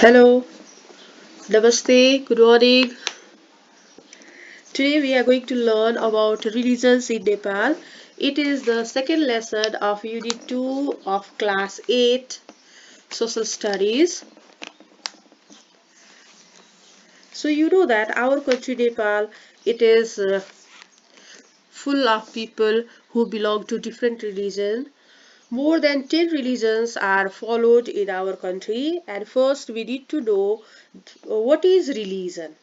Hello, Namaste, good morning. Today we are going to learn about religions in Nepal. It is the second lesson of Unit 2 of Class 8 Social Studies. So you know that our country Nepal, it is full of people who belong to different religions. More than 10 religions are followed in our country, and first we need to know what is religion.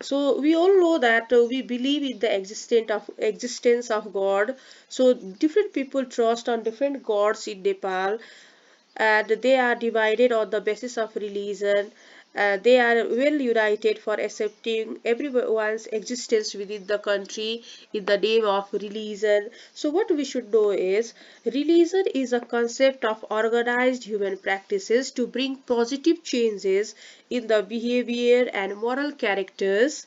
So we all know that we believe in the existence of God. So different people trust on different gods in Nepal, and they are divided on the basis of religion. They are well united for accepting everyone's existence within the country in the name of religion. So what we should know is religion is a concept of organized human practices to bring positive changes in the behavior and moral characters.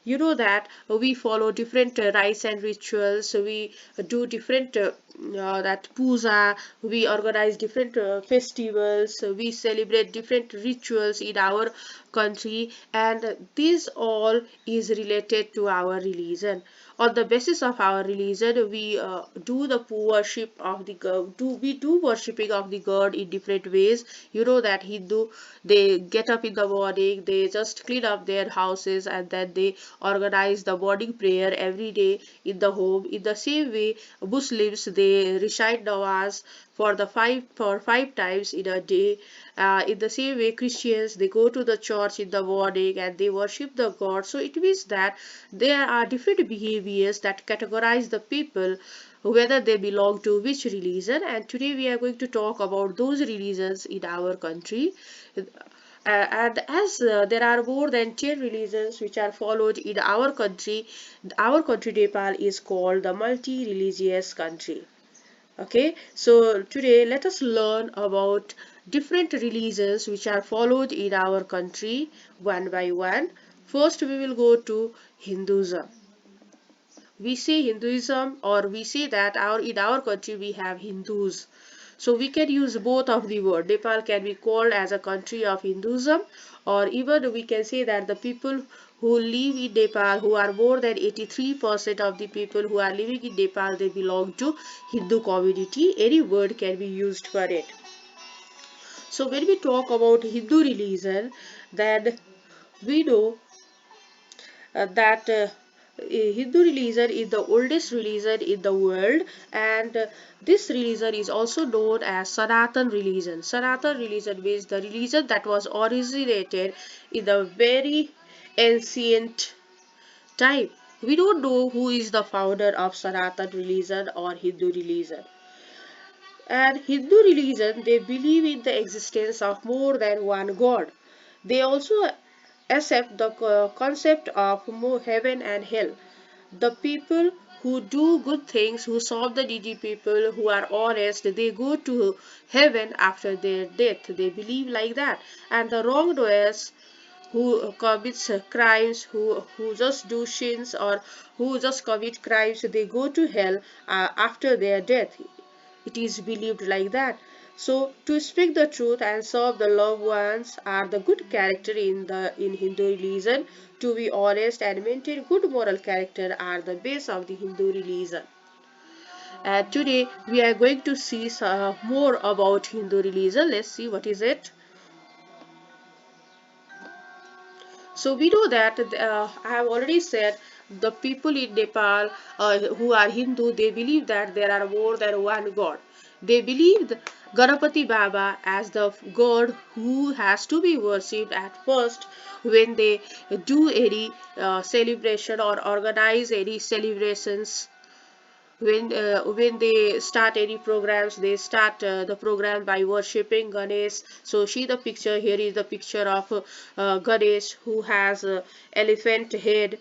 You know that we follow different rites and rituals. So we do different that puja, we organize different festivals. So we celebrate different rituals in our country, and this all is related to our religion. On the basis of our religion, we do the worship of the god. Do worshipping of the god in different ways. You know that Hindu, they get up in the morning, they just clean up their houses, and then they organize the morning prayer every day in the home. In the same way, Muslims, they recite nawaz for five times in a day. In the same way, Christians, they go to the church in the morning and they worship the God. So it means that there are different behaviors that categorize the people whether they belong to which religion. And today we are going to talk about those religions in our country. And as there are more than 10 religions which are followed in our country Nepal is called the multi-religious country. Okay, so today let us learn about different religions which are followed in our country one by one. First, we will go to Hinduism. We say Hinduism, or we say that in our country we have Hindus. So we can use both of the word. Nepal can be called as a country of Hinduism, or even we can say that the people who live in Nepal, who are more than 83% of the people who are living in Nepal, they belong to Hindu community. Any word can be used for it. So when we talk about Hindu religion, then we know that Hindu religion is the oldest religion in the world, and this religion is also known as Sanatan religion. Sanatan religion means the religion that was originated in the very ancient time. We don't know who is the founder of Sanatan religion or Hindu religion. And Hindu religion, they believe in the existence of more than one God. They also accept the concept of heaven and hell. The people who do good things, who serve the needy people, who are honest, they go to heaven after their death. They believe like that. And the wrongdoers who commits crimes, who just do sins or who just commit crimes, they go to hell after their death. It is believed like that. So to speak the truth and serve the loved ones are the good character in Hindu religion. To be honest and maintain good moral character are the base of the Hindu religion. And today we are going to see more about Hindu religion. Let's see what is it. So we know that I have already said the people in Nepal who are Hindu, they believe that there are more than one God. They believe Ganapati Baba as the God who has to be worshipped at first when they do any celebration or organize any celebrations. When they start any programs, they start the program by worshipping Ganesh. So see the picture, here is the picture of Ganesh, who has elephant head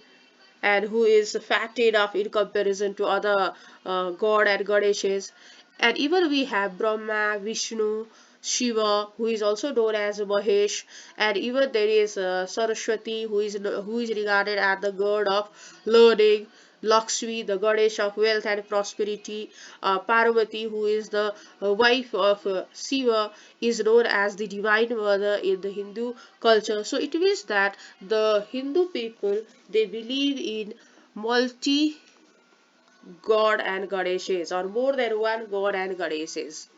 and who is fat enough in comparison to other god and goddesses. And even we have Brahma, Vishnu, Shiva, who is also known as Mahesh, and even there is Saraswati, who is regarded as the god of learning. Lakshmi, the goddess of wealth and prosperity. Parvati, who is the wife of Shiva, is known as the divine mother in the Hindu culture. So it means that the Hindu people, they believe in multi god and goddesses, or more than one god and goddesses.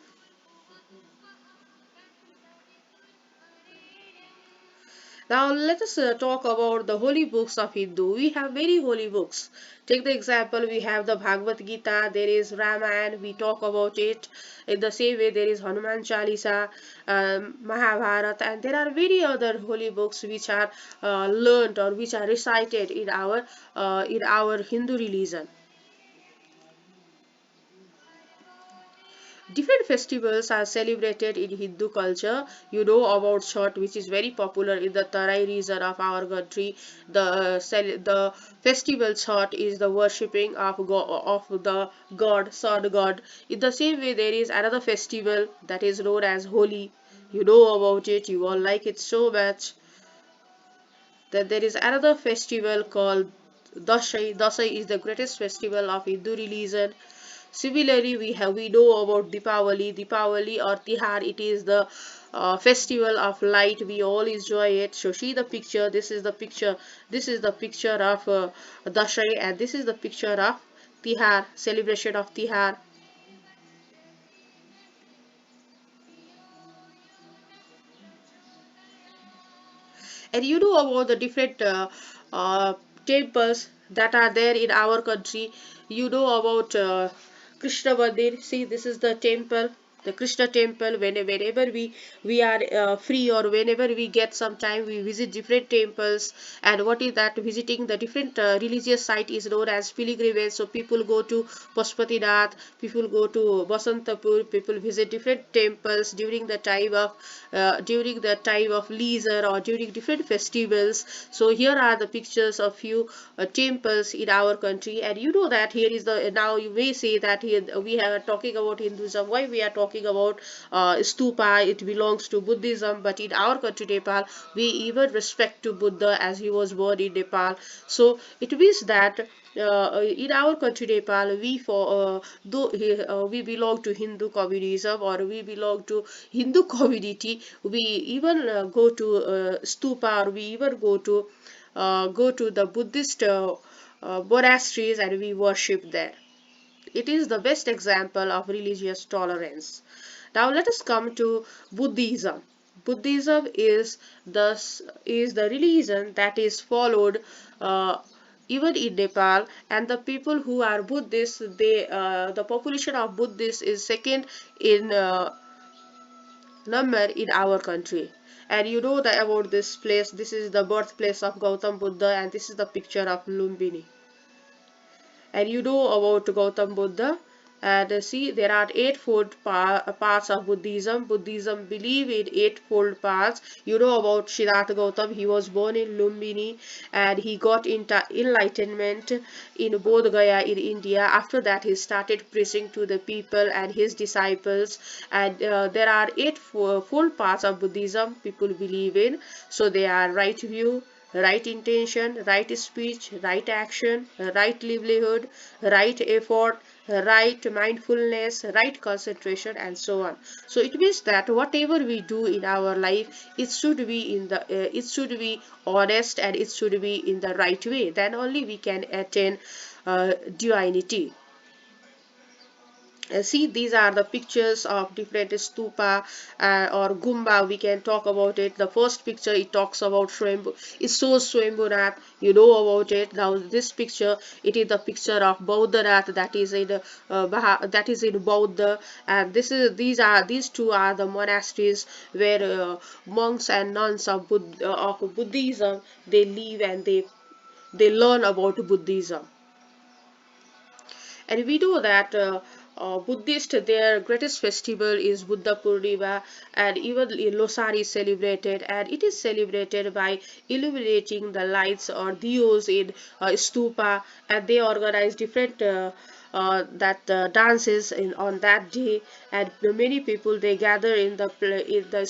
Now let us talk about the holy books of Hindu. We have many holy books. Take the example, we have the Bhagavad Gita, there is Ramayana, we talk about it. In the same way, there is Hanuman Chalisa, Mahabharata, and there are many other holy books which are learned or which are recited in our Hindu religion. Different festivals are celebrated in Hindu culture. You know about Chhat, which is very popular in the Tarai region of our country. The festival Chhat is the worshipping of the god, sun god. In the same way, there is another festival that is known as Holi. You know about it. You all like it so much. Then there is another festival called Dasai. Dasai is the greatest festival of Hindu religion. Similarly, we know about Deepavali. Deepavali or Tihar, it is the festival of light. We all enjoy it. So see the picture. This is the picture. This is the picture of Dashain, and this is the picture of Tihar, celebration of Tihar. And you know about the different temples that are there in our country. You know about Krishna Mandir. See, this is the temple, the Krishna temple. Whenever we are free, or whenever we get some time, we visit different temples. And what is that? Visiting the different religious site is known as pilgrimage. So people go to Pashupatinath, people go to Basantapur, people visit different temples during the time of leisure or during different festivals. So here are the pictures of few temples in our country. And you know that here is the, now you may say that here we are talking about Hinduism. Why we are talking about stupa? It belongs to Buddhism, but in our country Nepal, we even respect to Buddha as he was born in Nepal. So it means that in our country Nepal, we belong to Hindu communism, or we belong to Hindu community. We even go to stupa, or we even go to the Buddhist monasteries, and we worship there. It is the best example of religious tolerance. Now let us come to Buddhism. Buddhism is the religion that is followed uh, even in Nepal, and the people who are Buddhists, the population of Buddhists is second in number in our country. And you know about this place. This is the birthplace of Gautam Buddha, and this is the picture of Lumbini. And you know about Gautam Buddha. And see, there are eightfold paths of Buddhism. Buddhism believe in eightfold paths. You know about Siddhartha Gautam. He was born in Lumbini, and he got into enlightenment in Bodh Gaya in India. After that, he started preaching to the people and his disciples. And there are eightfold paths of Buddhism people believe in. So they are right view, right intention, right speech, right action, right livelihood, right effort, right mindfulness, right concentration, and so on. So it means that whatever we do in our life, it should be honest, and it should be in the right way. Then only we can attain divinity. See, these are the pictures of different stupa or gumba. We can talk about it. The first picture, it talks about Swambhu. It shows Swambhunath. You know about it. Now this picture, it is the picture of Bauddhanath, that is in that is in Bauddha. And these two are the monasteries where monks and nuns of Buddhism, they live, and they learn about Buddhism. And we know that Buddhist, their greatest festival is Buddha Purnima, and even Losar is celebrated, and it is celebrated by illuminating the lights or diyos in stupa, and they organize different dances in on that day, and many people they gather in the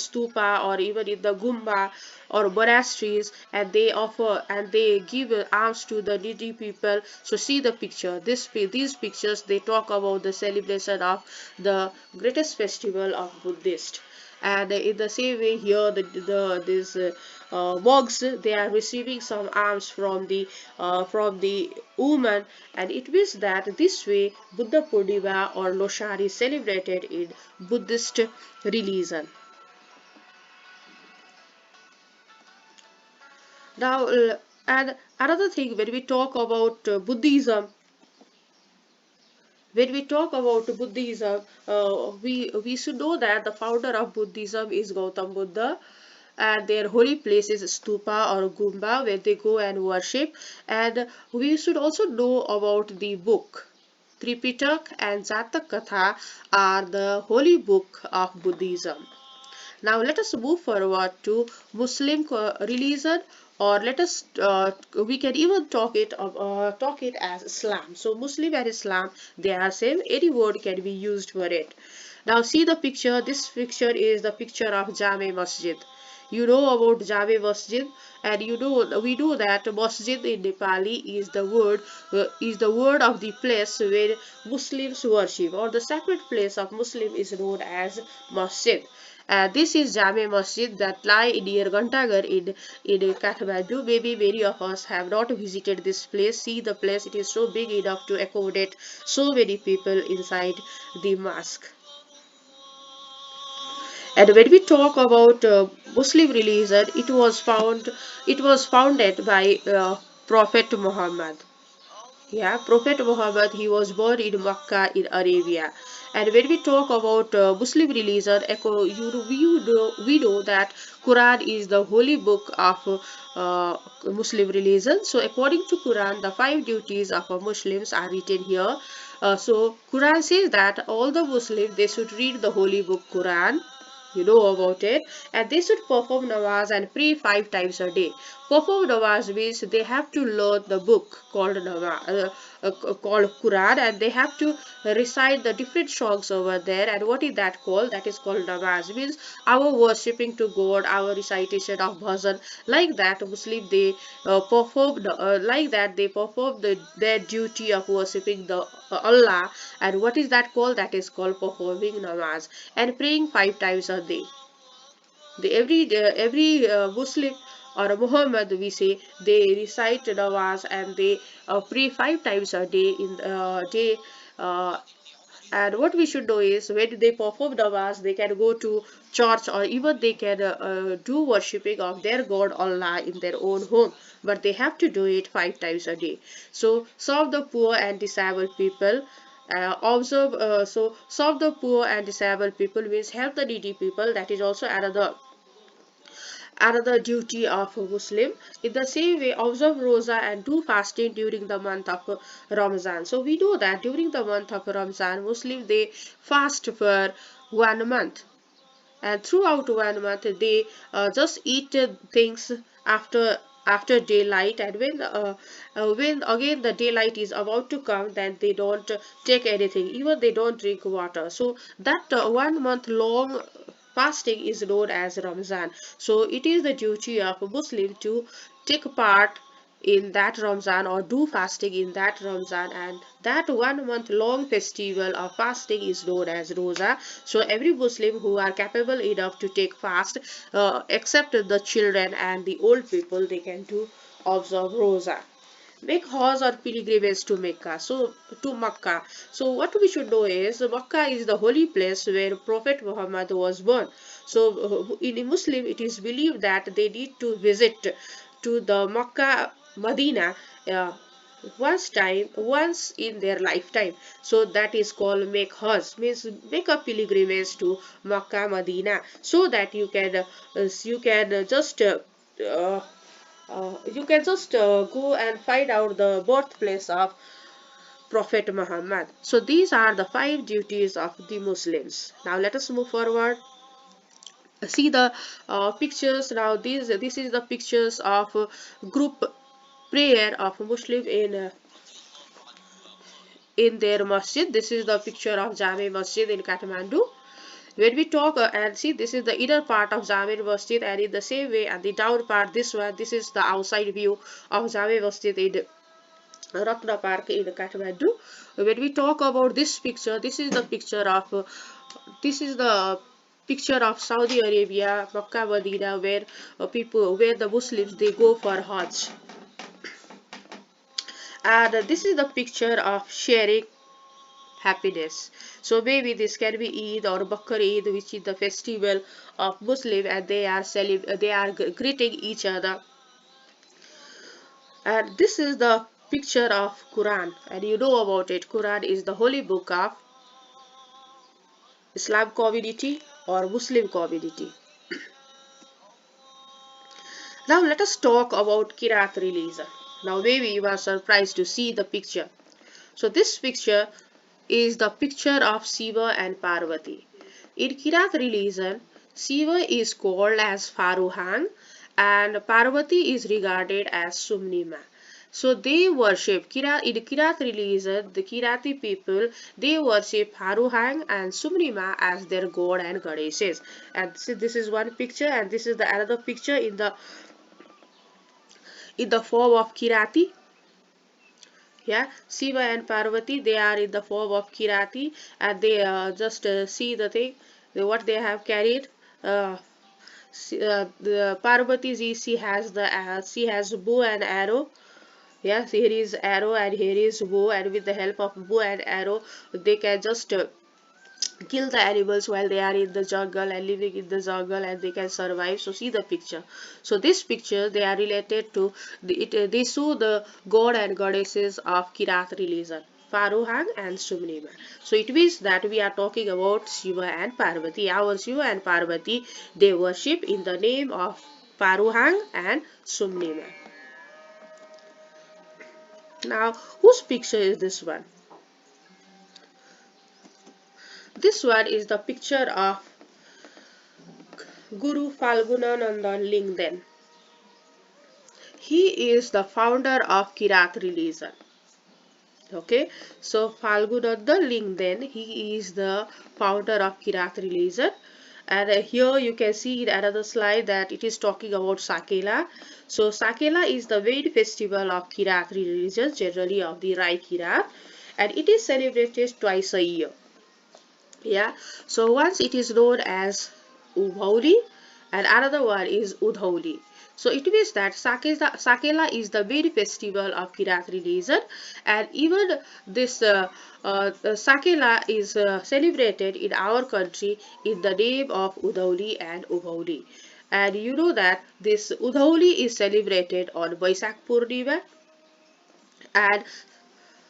stupa or even in the gumba or monasteries, and they offer and they give alms to the needy people. So see the picture. These pictures they talk about the celebration of the greatest festival of Buddhist. And in the same way here, the these monks they are receiving some alms from the woman, and it means that this way Buddha Purnima or Loshari is celebrated in Buddhist religion. Now, and another thing when we talk about Buddhism, we should know that the founder of Buddhism is Gautam Buddha, and their holy place is stupa or gumba where they go and worship. And we should also know about the book. Tripitak and Jatak Katha are the holy book of Buddhism. Now let us move forward to Muslim religion, or let us we can even talk it as Islam. So Muslim and Islam they are same. Any word can be used for it. Now see the picture. This picture is the picture of Jame Masjid. You know about Jame Masjid, and you know we know that Masjid in Nepali is the word of the place where Muslims worship, or the sacred place of Muslim is known as Masjid. This is Jame Masjid that lie near Gantagar in Kathmandu. Maybe many of us have not visited this place. See the place; it is so big enough to accommodate so many people inside the mosque. And when we talk about Muslim religion, it was founded by Prophet Muhammad. Yeah, Prophet Muhammad, he was born in Makkah in Arabia. And when we talk about Muslim religion, we know that Quran is the holy book of Muslim religion. So according to Quran, the five duties of Muslims are written here. So Quran says that all the Muslims they should read the holy book Quran, you know about it, and they should perform namaz and pray 5 times a day. Perform namaz means they have to learn the book called called Quran, and they have to recite the different songs over there. And what is that called? That is called namaz. Means our worshipping to God, our recitation of bhajan, like that Muslim they like that they perform their duty of worshipping the Allah. And what is that called? That is called performing namaz and praying 5 times a day. Every Muslim or a Muhammad we say they recite namaz and they pray 5 times a day in day. Uh, and what we should know is when they perform namaz, they can go to church, or even they can do worshipping of their God Allah in their own home. But they have to do it 5 times a day. So serve the poor and disabled people. Serve the poor and disabled people means help the needy people. That is also another duty of a Muslim. In the same way, observe Rosa and do fasting during the month of Ramadan. So we know that during the month of Ramadan, Muslims they fast for 1 month, and throughout 1 month they just eat things after daylight, and when again the daylight is about to come, then they don't take anything, even they don't drink water. So that 1 month long fasting is known as Ramzan. So it is the duty of a Muslim to take part in that Ramzan or do fasting in that Ramzan, and that 1 month long festival of fasting is known as Rosa. So every Muslim who are capable enough to take fast, except the children and the old people, they can do observe Rosa. Make Hajj or pilgrimage to Mecca. To Makkah. So what we should know is Makkah is the holy place where Prophet Muhammad was born. So in a Muslim, it is believed that they need to visit to the Makkah, Medina. Uh, once in their lifetime. So that is called make Hajj, means make a pilgrimage to Makkah, Medina, so that uh, you can just go and find out the birthplace of Prophet Muhammad. So these are the five duties of the Muslims. Now let us move forward. See the pictures. Now this is the pictures of group prayer of Muslim in their masjid. This is the picture of Jame Masjid in Kathmandu. When we talk and see, this is the inner part of Jame Masjid, and in the same way at the down part, this is the outside view of Jame Masjid in Ratna Park in Kathmandu. When we talk about this picture, this is the picture of Saudi Arabia, Makkah, Medina, where where the Muslims they go for Hajj, and this is the picture of sharing happiness. So maybe this can be Eid or Bakr Eid, which is the festival of Muslim, and they are greeting each other. And this is the picture of Quran, and you know about it. Quran is the holy book of Islam community or Muslim community. Now let us talk about Kirat religion. Now maybe you are surprised to see the picture. So this picture is the picture of Shiva and Parvati. In Kirat religion, Shiva is called as Faruhang and Parvati is regarded as Sumnima. So they worship in Kirat religion, the Kirati people they worship Haruhang and Sumnima as their god and goddesses. And this is one picture, and this is the another picture in the form of Kirati. Yeah, Shiva and Parvati they are in the form of Kirati, and they just see the thing what they have carried. The Parvati ji she has bow and arrow. Yes, here is arrow and here is bow, and with the help of bow and arrow they can just kill the animals while they are in the jungle and living in the jungle, and they can survive. So see the picture. So this picture they are related to they show the god and goddesses of Kirat religion, Faruhang and Sumnima. So it means that we are talking about Shiva and Parvati. Our Shiva and Parvati they worship in the name of Faruhang and Sumnima. Now whose picture is this one? This one is the picture of Guru Falgunananda Lingden. He is the founder of Kirat religion. Okay, so Falgunananda Lingden, he is the founder of Kirat religion. And here you can see in another slide that it is talking about Sakela. So Sakela is the main festival of Kirat religion, generally of the Rai Kirat, and it is celebrated twice a year. Yeah, so once it is known as Ubhauli and another one is Udhauli. So it means that Sakela is the main festival of Kirat religion, and even this Sakela is celebrated in our country in the name of Udhauli and Ubhauli. And you know that this Udhauli is celebrated on Vaisak Purnima, and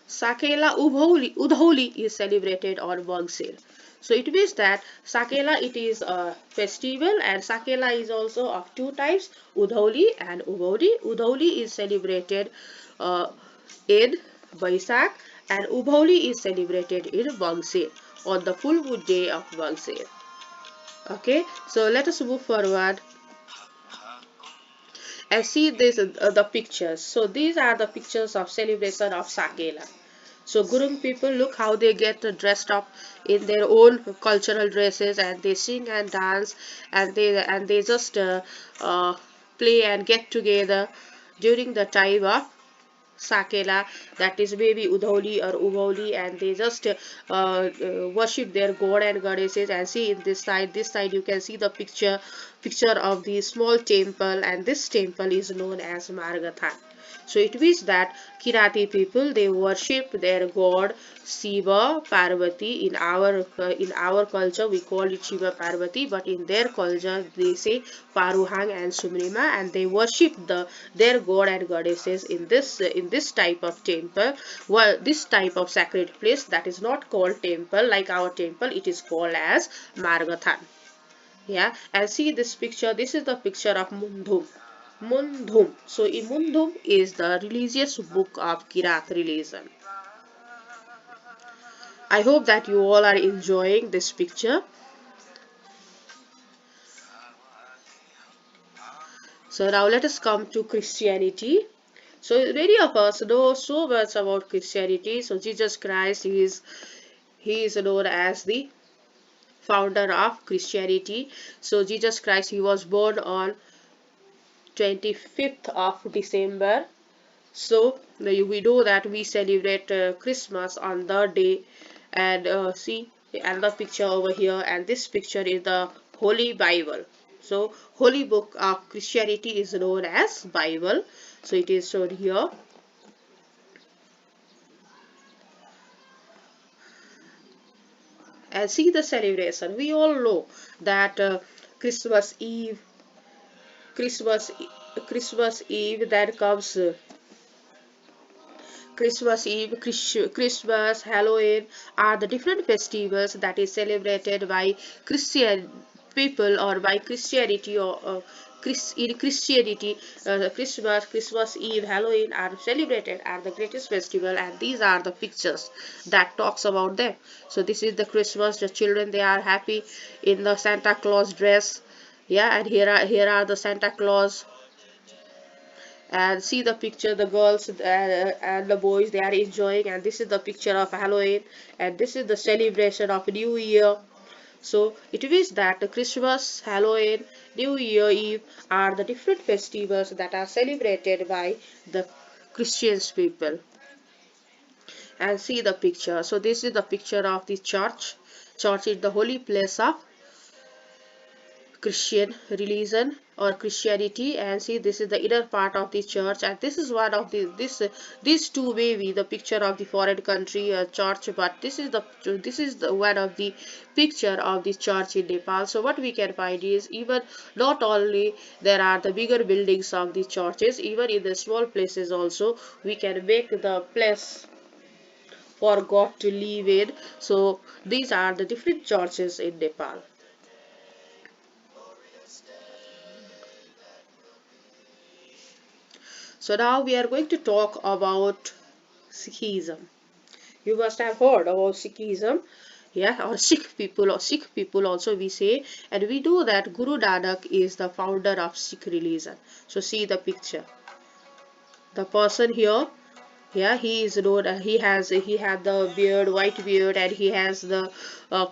Sakela Udhauli is celebrated on Vangsir. So it means that Sakela it is a festival, and Sakela is also of two types, Udhauli and Ubhauli. Udhauli is celebrated uh, in Vaisak, and Ubhauli is celebrated in Vangsir on the full moon day of Vangsir. Okay, so let us move forward and see this the pictures. So these are the pictures of celebration of Sakela. So Gurung people, look how they get dressed up in their own cultural dresses, and they sing and dance, and they just play and get together during the time of Sakela, that is maybe Udhauli or Uvauli, and they just worship their god and goddesses. And see in this side you can see the picture of the small temple, and this temple is known as Margathan. So it means that Kirati people they worship their god Shiva Parvati. In our culture we call it Shiva Parvati, but in their culture they say Paruhang and Sumrima, and they worship their god and goddesses in this type of temple. Well, this type of sacred place that is not called temple like our temple. It is called as Margathan. Yeah, and see this picture. This is the picture of Mundhum. Mundhum. So, in Mundhum is the religious book of Kirat religion. I hope that you all are enjoying this picture. So now let us come to Christianity. So many of us know so much about Christianity. So Jesus Christ he is known as the founder of Christianity. So Jesus Christ, he was born on 25th of December. So we know that we celebrate Christmas on the day, and see another picture over here, and this picture is the Holy Bible. So Holy Book of Christianity is known as Bible. So it is shown here, and see the celebration. We all know that Christmas Eve, Christmas, Christmas Eve, that comes. Christmas Eve, Christmas, Halloween are the different festivals that is celebrated by Christian people or by Christianity or in Christianity. Christmas Eve, Halloween are celebrated as the greatest festival, and these are the pictures that talks about them. So this is the Christmas. The children, they are happy in the Santa Claus dress. Yeah, and here are the Santa Claus, and see the picture, the girls and the boys, they are enjoying, and this is the picture of Halloween, and this is the celebration of New Year. So it means that the Christmas, Halloween, New Year Eve are the different festivals that are celebrated by the Christians people. And see the picture. So this is the picture of the church. Church is the holy place of Christian religion or Christianity, and see this is the inner part of the church, and this is one of the these two may be the picture of the foreign country church, but this is the one of the picture of the church in Nepal. So what we can find is, even not only there are the bigger buildings of the churches, even in the small places also we can make the place for God to live in. So these are the different churches in Nepal. So now we are going to talk about Sikhism. You must have heard about Sikhism, yeah, or Sikh people also we say, and we know that Guru Nanak is the founder of Sikh religion. So see the picture. The person here, yeah, he is known. He had the beard, white beard, and he has the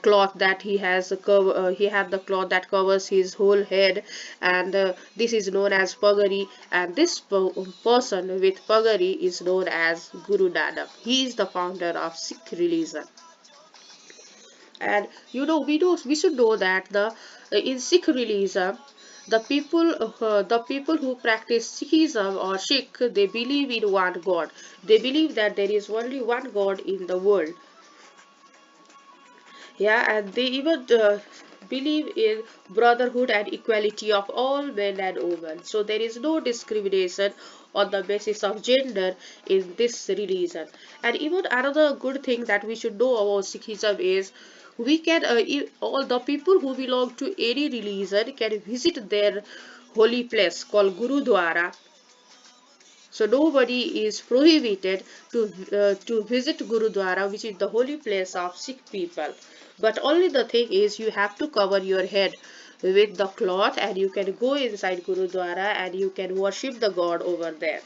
cloth that he has the cover. He had the cloth that covers his whole head, and this is known as pagari. And this person with pagari is known as Guru Nanak. He is the founder of Sikh religion. And we should know that the in Sikh religion, the people who practice Sikhism or Sikh, they believe in one God. They believe that there is only one God in the world. Yeah, and they even believe in brotherhood and equality of all men and women. So there is no discrimination on the basis of gender in this religion. And even another good thing that we should know about Sikhism is, we can all the people who belong to any religion can visit their holy place called Gurudwara. So nobody is prohibited to visit Gurudwara, which is the holy place of Sikh people. But only the thing is, you have to cover your head with the cloth, and you can go inside Gurudwara and you can worship the God over there.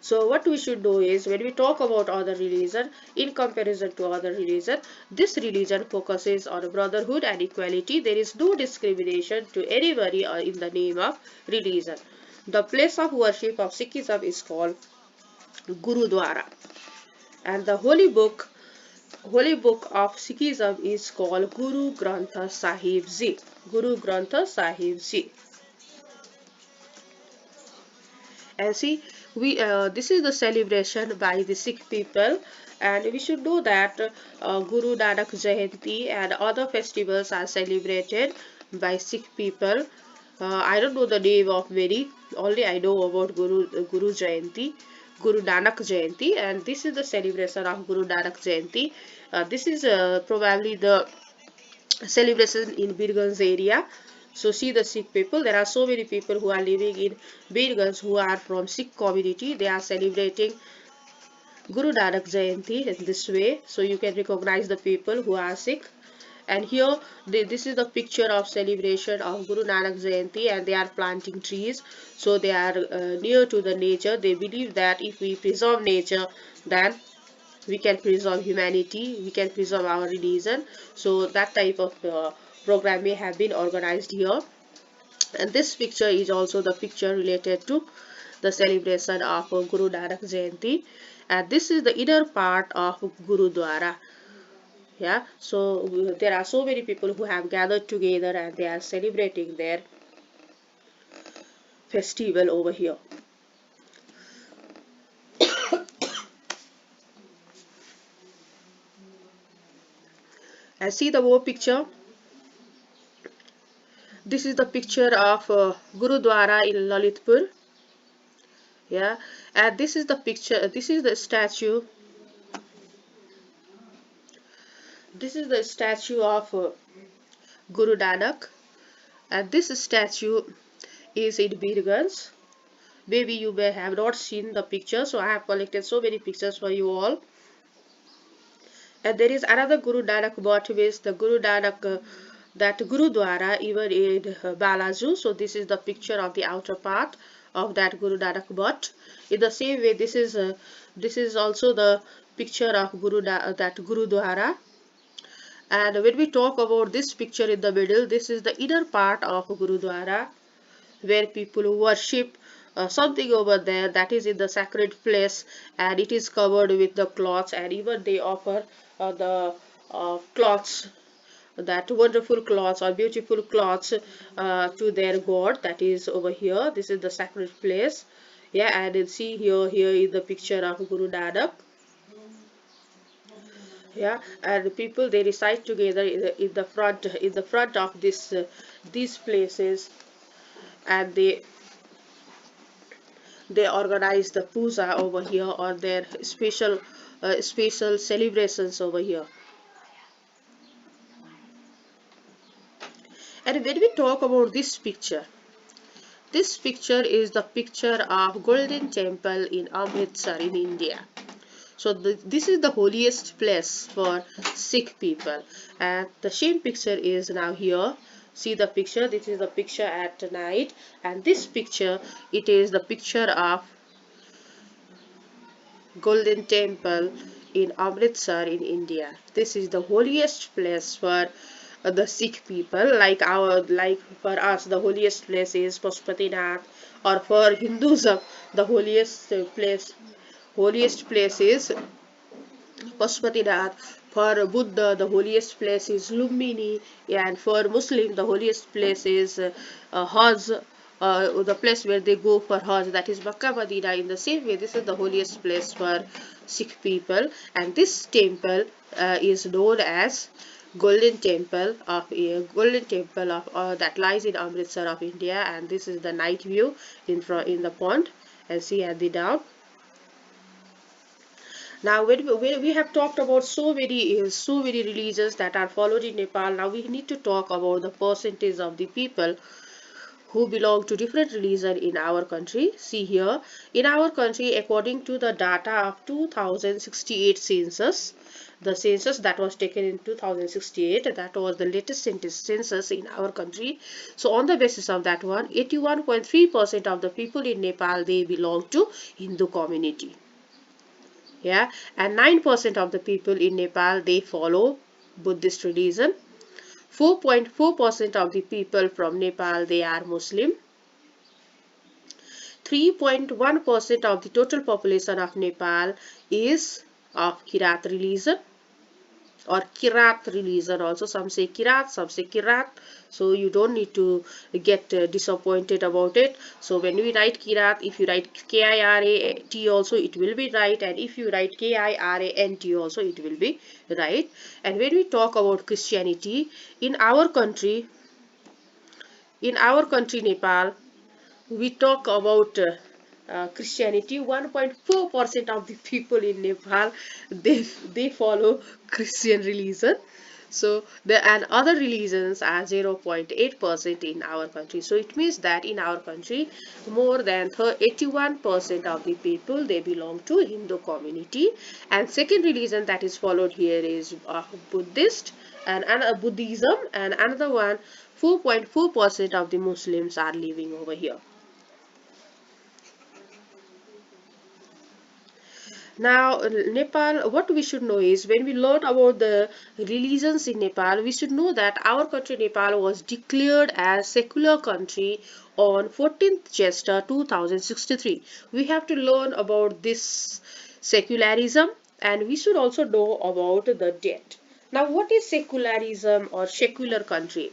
So what we should do is, when we talk about other religion, in comparison to other religion, this religion focuses on brotherhood and equality. There is no discrimination to anybody in the name of religion. The place of worship of Sikhism is called Gurudwara, and the holy book of Sikhism is called Guru Granth Sahib Ji. Guru Granth Sahib Ji. And see, we this is the celebration by the Sikh people, and we should know that Guru Nanak Jayanti and other festivals are celebrated by Sikh people. I don't know the name of many, only I know about Guru Jayanti, Guru Nanak Jayanti, and this is the celebration of Guru Nanak Jayanti. This is probably the celebration in Birganj area. So see the Sikh people. There are so many people who are living in Birganj who are from Sikh community. They are celebrating Guru Nanak Jayanti in this way. So you can recognize the people who are Sikh. And here this is the picture of celebration of Guru Nanak Jayanti, and they are planting trees. So they are near to the nature. They believe that if we preserve nature, then we can preserve humanity, we can preserve our religion. So that type of program may have been organized here. And this picture is also the picture related to the celebration of Guru Nanak Jayanti, and this is the inner part of Gurudwara. Yeah, so there are so many people who have gathered together and they are celebrating their festival over here. And see the more picture. This is the picture of Gurudwara in Lalitpur. Yeah, and this is the picture. This is the statue. This is the statue of Guru Nanak, and this statue is in Birganj. Maybe you may have not seen the picture, so I have collected so many pictures for you all. And there is another Guru Nanak Bhat with the Guru Nanak that Gurudwara even in Balaju. So this is the picture of the outer part of that Guru Nanak Bhat. In the same way, this is also the picture of that Gurudwara. And when we talk about this picture in the middle, this is the inner part of Gurudwara where people worship something over there that is in the sacred place, and it is covered with the cloths, and even they offer the cloths, that wonderful cloths or beautiful cloths to their god that is over here. This is the sacred place. Yeah, and you see here is the picture of Guru Nanak. Yeah, and the people they recite together in the front of these places, and they organize the puja over here or their special celebrations over here. And when we talk about this picture is the picture of Golden Temple in Amritsar in India. So this is the holiest place for Sikh people, and the same picture is now here. See the picture. This is the picture at night, and this picture it is the picture of Golden Temple in Amritsar in India. This is the holiest place for the Sikh people. Like for us, the holiest place is Pashupatinath, or for Hinduism, the holiest place is Pashupatinath. For Buddha, the holiest place is Lumbini, and for Muslim, the holiest place is Hajj, the place where they go for Hajj, that is Makkah Medina. In the same way, this is the holiest place for Sikh people, and this temple is known as Golden Temple of that lies in Amritsar of India, and this is the night view in the pond, and see at the down. Now, when we have talked about so many religions that are followed in Nepal, now we need to talk about the percentage of the people who belong to different religion in our country. See here, in our country, according to the data of 2068 census, the census that was taken in 2068, that was the latest census in our country. So on the basis of that one, 81.3% of the people in Nepal, they belong to Hindu community. Yeah, and 9% of the people in Nepal they follow Buddhist religion. 4.4% of the people from Nepal they are Muslim. 3.1% of the total population of Nepal is of Kirat religion, or Kirat religion also. Some say Kirat, some say Kirat. So you don't need to get disappointed about it. So when we write Kirat, if you write Kirat also it will be right, and if you write Kirant also it will be right. And when we talk about Christianity in our country Nepal, we talk about Christianity. 1.4% of the people in Nepal they follow Christian religion. So the and other religions are 0.8% in our country. So it means that in our country, more than 81% of the people they belong to Hindu community. And second religion that is followed here is Buddhist, and another Buddhism, and another one 4.4% of the Muslims are living over here. Now, Nepal, what we should know is when we learn about the religions in Nepal, we should know that our country Nepal was declared as secular country on 14th Chester 2063. We have to learn about this secularism, and we should also know about the date. Now, what is secularism or secular country?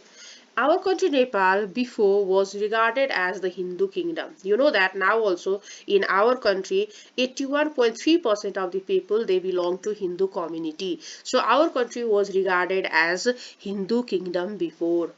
Our country Nepal before was regarded as the Hindu kingdom. You know that now also in our country 81.3% of the people they belong to Hindu community. So our country was regarded as Hindu kingdom before.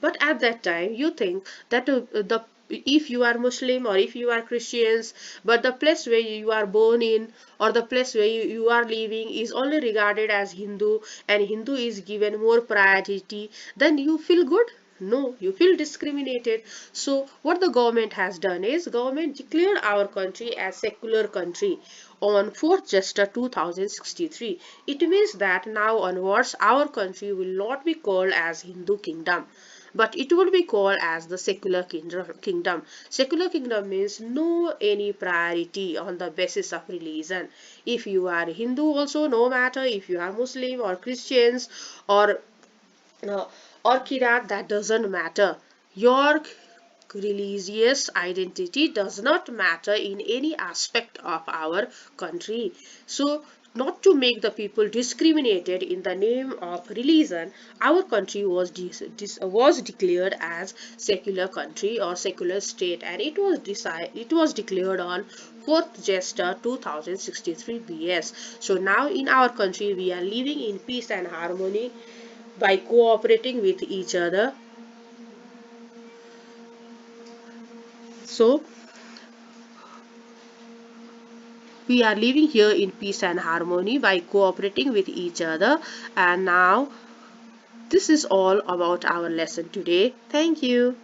But at that time you think that the if you are Muslim or if you are Christians, but the place where you are born in or the place where you are living is only regarded as Hindu, and Hindu is given more priority, then you feel good? No, you feel discriminated. So what the government has done is government declared our country as secular country on 4th Chester 2063. It means that now onwards our country will not be called as Hindu kingdom, but it would be called as the secular kingdom. Secular kingdom means no any priority on the basis of religion. If you are Hindu also, no matter if you are Muslim or Christians or uh, Kirat, that doesn't matter. Your religious identity does not matter in any aspect of our country. So, not to make the people discriminated in the name of religion, our country was declared as secular country or secular state, and it was declared on 4th Jester 2063 BS. So now in our country we are living in peace and harmony by cooperating with each other. So we are living here in peace and harmony by cooperating with each other. And now this is all about our lesson today. Thank you.